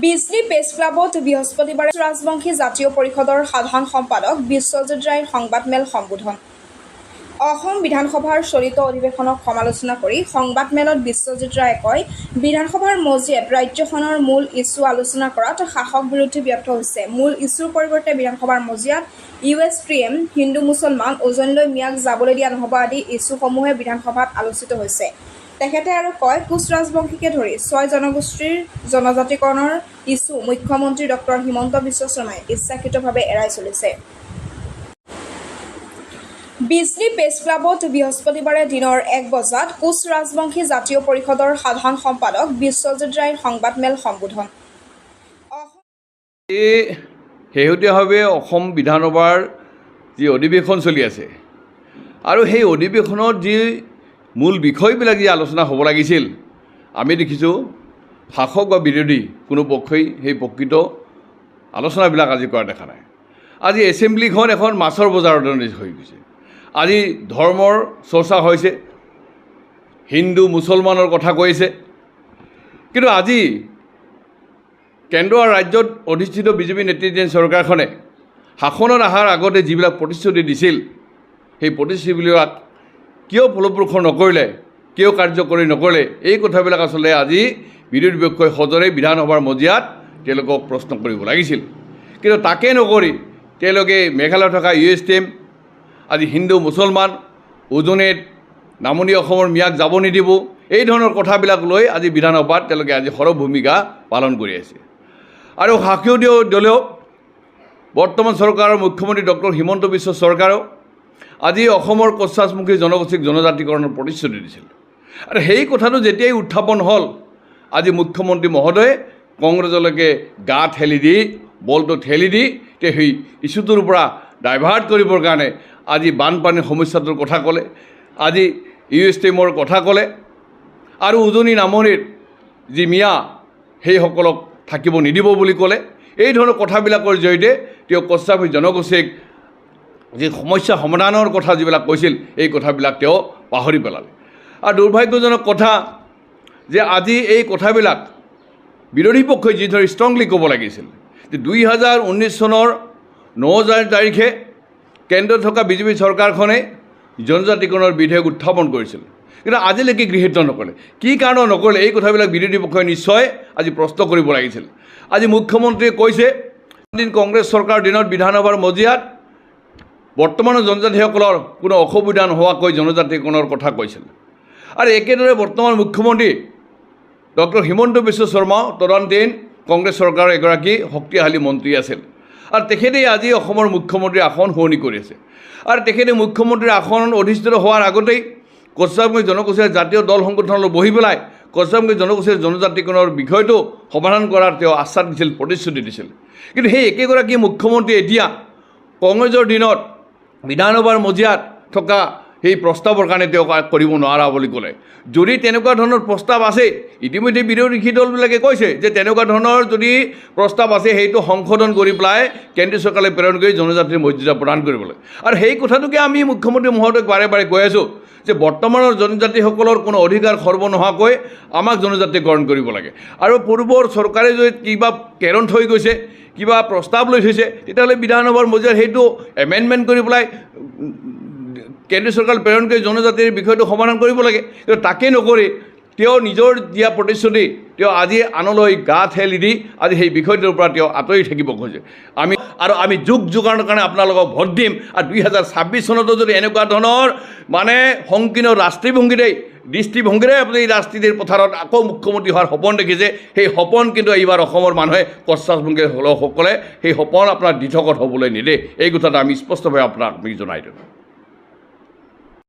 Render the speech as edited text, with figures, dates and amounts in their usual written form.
বিজলী press ক্লাবত বৃহস্পতিবাৰে ৰাজবংশী জাতীয় পৰিষদৰ সাধাৰণ সম্পাদক বিশ্বজিৎ ৰায়ৰ সংবাদমেল সম্বোধন। অসম বিধানসভাৰ চলিত অধিৱেশনক সমালোচনা কৰি সংবাদমেলত বিশ্বজিৎ ৰায়ে কয়, বিধানসভাৰ মজিয়াত ৰাজ্যখনৰ মূল ইছ্যু আলোচনা কৰাত শাসক বিৰোধী ব্যৰ্থ হৈছে। মূল ইছ্যুৰ পৰিৱৰ্তে বিধানসভাৰ মজিয়াত USTM, হিন্দু মুছলমান, ওজনলৈ মিয়াক যাবলৈ দিয়া নহ'ব আদি ইছ্যুসমূহে বিধানসভাত আলোচিত হৈছে। তেখেতে আৰু কয়, কোচ ৰাজবংশীকে ধৰি 6 জনগোষ্ঠীৰ জনজাতিকৰণৰ ইছ্যু মুখ্যমন্ত্ৰী ডক্টৰ হিমন্ত বিশ্ব শৰ্মাই ইচ্ছাকৃতভাৱে এৰাই চলিছে। বিজলী প্ৰেছ ক্লাবত বৃহস্পতিবাৰে দিনৰ 1 বজাত কোচ ৰাজবংশী জাতীয় পৰিষদৰ সাধাৰণ সম্পাদক বিশ্বজিৎ ৰায়ৰ সংবাদমেল সম্বোধন। শেহতীয়াভাৱে অসম বিধানসভাৰ যি অধিৱেশন চলি আছে আৰু সেই অধিৱেশনত যি মূল বিষয়বিলাক যি আলোচনা হ'ব লাগিছিল, আমি দেখিছোঁ শাসক বা বিৰোধী কোনো পক্ষই সেই প্ৰকৃত আলোচনাবিলাক আজি কৰা দেখা নাই। আজি এছেম্বলিখন এখন মাছৰ বজাৰৰ দৰে হৈ গৈছে। আজি ধৰ্মৰ চৰ্চা হৈছে, হিন্দু মুছলমানৰ কথা কৈছে, কিন্তু আজি কেন্দ্ৰ আৰু ৰাজ্যত অধিষ্ঠিত বিজেপি নেতৃত্বাধীন চৰকাৰখনে শাসনত অহাৰ আগতে যিবিলাক প্ৰতিশ্ৰুতি দিছিল, সেই প্ৰতিশ্ৰুতিবিলাক কিয় ফলপ্ৰসূ নকৰিলে, কিয় কাৰ্যকৰী নকৰিলে, এই কথাবিলাক আচলতে আজি বিৰোধী পক্ষই সজৰে বিধানসভাৰ মজিয়াত তেওঁলোকক প্ৰশ্ন কৰিব লাগিছিল। কিন্তু তাকে নকৰি তেওঁলোকে মেঘালয়ত থকা USTM, আজি হিন্দু মুছলমান, উজনিত নামনি অসমৰ মিয়াক যাব নিদিব, এই ধৰণৰ কথাবিলাক লৈ আজি বিধানসভাত তেওঁলোকে আজি সৰব ভূমিকা পালন কৰি আছে। আৰু শাসকীয় দলেও বৰ্তমান চৰকাৰৰ মুখ্যমন্ত্ৰী ডক্টৰ হিমন্ত বিশ্ব চৰকাৰেও আজি অসমৰ কোচ ৰাজবংশী জনগোষ্ঠীক জনজাতিকৰণৰ প্ৰতিশ্ৰুতি দিছিল। আৰু সেই কথাটো যেতিয়াই উত্থাপন হ'ল, আজি মুখ্যমন্ত্ৰী মহোদয়ে কংগ্ৰেছলৈকে গা ঠেলি দি, বলটো ঠেলি দি সেই ইছ্যুটোৰ পৰা ডাইভাৰ্ট কৰিবৰ কাৰণে আজি বানপানীৰ সমস্যাটোৰ কথা ক'লে, আজি USTMৰ কথা ক'লে, আৰু উজনি নামনিৰ যি মিয়া সেইসকলক থাকিব নিদিব বুলি ক'লে। এই ধৰণৰ কথাবিলাকৰ জৰিয়তে তেওঁ কোচ ৰাজবংশী জনগোষ্ঠীক যি সমস্যা সমাধানৰ কথা যিবিলাক কৈছিল, এই কথাবিলাক তেওঁ পাহৰি পেলালে। আৰু দুৰ্ভাগ্যজনক কথা যে আজি এই কথাবিলাক বিৰোধী পক্ষই যিদৰে ষ্ট্ৰংলি ক'ব লাগিছিল যে 2019 চনৰ 9 তাৰিখে কেন্দ্ৰত থকা বিজেপি চৰকাৰখনে জনজাতিকৰণৰ বিধেয়ক উত্থাপন কৰিছিল, কিন্তু আজিলৈকে গৃহীত নকৰিলে। কি কাৰণত নকৰিলে, এই কথাবিলাক বিৰোধী পক্ষই নিশ্চয় আজি প্ৰশ্ন কৰিব লাগিছিল। আজি মুখ্যমন্ত্ৰীয়ে কৈছে, কংগ্ৰেছ চৰকাৰৰ দিনত বিধানসভাৰ মজিয়াত বৰ্তমানৰ জনজাতিসকলৰ কোনো অসুবিধা নোহোৱাকৈ জনজাতিকৰণৰ কথা কৈছিল। আৰু একেদৰে বৰ্তমান মুখ্যমন্ত্ৰী ডক্টৰ হিমন্ত বিশ্ব শৰ্মা তদানীন্তন কংগ্ৰেছ চৰকাৰৰ এগৰাকী শক্তিশালী মন্ত্ৰী আছিল, আৰু তেখেতেই আজি অসমৰ মুখ্যমন্ত্ৰীৰ আসন শুৱনি কৰি আছে। আৰু তেখেতে মুখ্যমন্ত্ৰীৰ আসন অধিষ্ঠিত হোৱাৰ আগতেই কোচ ৰাজবংশী জনগোষ্ঠীৰ জাতীয় দল সংগঠনলৈ বহি পেলাই কোচ ৰাজবংশী জনগোষ্ঠীৰ জনজাতিকৰণৰ বিষয়টো সমাধান কৰাৰ তেওঁ আশ্বাস দিছিল, প্ৰতিশ্ৰুতি দিছিল। কিন্তু সেই একেগৰাকী মুখ্যমন্ত্ৰী এতিয়া কংগ্ৰেছৰ দিনত বিধানসভাৰ মজিয়াত থকা সেই প্ৰস্তাৱৰ কাৰণে তেওঁ কৰিব নোৱাৰা বুলি ক'লে। যদি তেনেকুৱা ধৰণৰ প্ৰস্তাৱ আছে, ইতিমধ্যে বিৰোধী দলবিলাকে কৈছে যে তেনেকুৱা ধৰণৰ যদি প্ৰস্তাৱ আছে, সেইটো সংশোধন কৰি পেলাই কেন্দ্ৰীয় চৰকাৰে প্ৰেৰণ কৰি জনজাতিৰ মৰ্যাদা প্ৰদান কৰিবলৈ। আৰু সেই কথাটোকে আমি মুখ্যমন্ত্ৰী মহোদয়ক বাৰে বাৰে কৈ আছোঁ যে বৰ্তমানৰ জনজাতিসকলৰ কোনো অধিকাৰ খৰ্ব নোহোৱাকৈ আমাক জনজাতিকৰণ কৰিব লাগে। আৰু পূৰ্বৰ চৰকাৰে যদি কিবা কেৰণ থৈ গৈছে, কিবা প্ৰস্তাৱ লৈ থৈছে, তেতিয়াহ'লে বিধানসভাৰ মজিয়াত সেইটো এমেণ্ডমেণ্ট কৰি পেলাই কেন্দ্ৰীয় চৰকাৰ প্ৰেৰণ কৰি জনজাতিৰ বিষয়টো সমাধান কৰিব লাগে। কিন্তু তাকে নকৰি তেওঁ নিজৰ দিয়া প্ৰতিশ্ৰুতি তেওঁ আজি আনলৈ গা ঠেলি দি আজি সেই বিষয়টোৰ পৰা তেওঁ আঁতৰি থাকিব খোজে। আমি যুগ যুগৰ কাৰণে আপোনালোকক ভোট দিম, আৰু 2026 চনতো যদি এনেকুৱা ধৰণৰ সংকীৰ্ণ দৃষ্টিভংগীৰে আপুনি ৰাজনীতিৰ পথাৰত আকৌ মুখ্যমন্ত্ৰী হোৱাৰ সপোন দেখিছে, সেই সপোন কিন্তু এইবাৰ অসমৰ মানুহে কোচ ৰাজবংশী সকলে সেই সপোন আপোনাৰ দিঠকত হ'বলৈ নিদিয়ে। এই কথাটো আমি স্পষ্টভাৱে আপোনাক জনাই দিওঁ।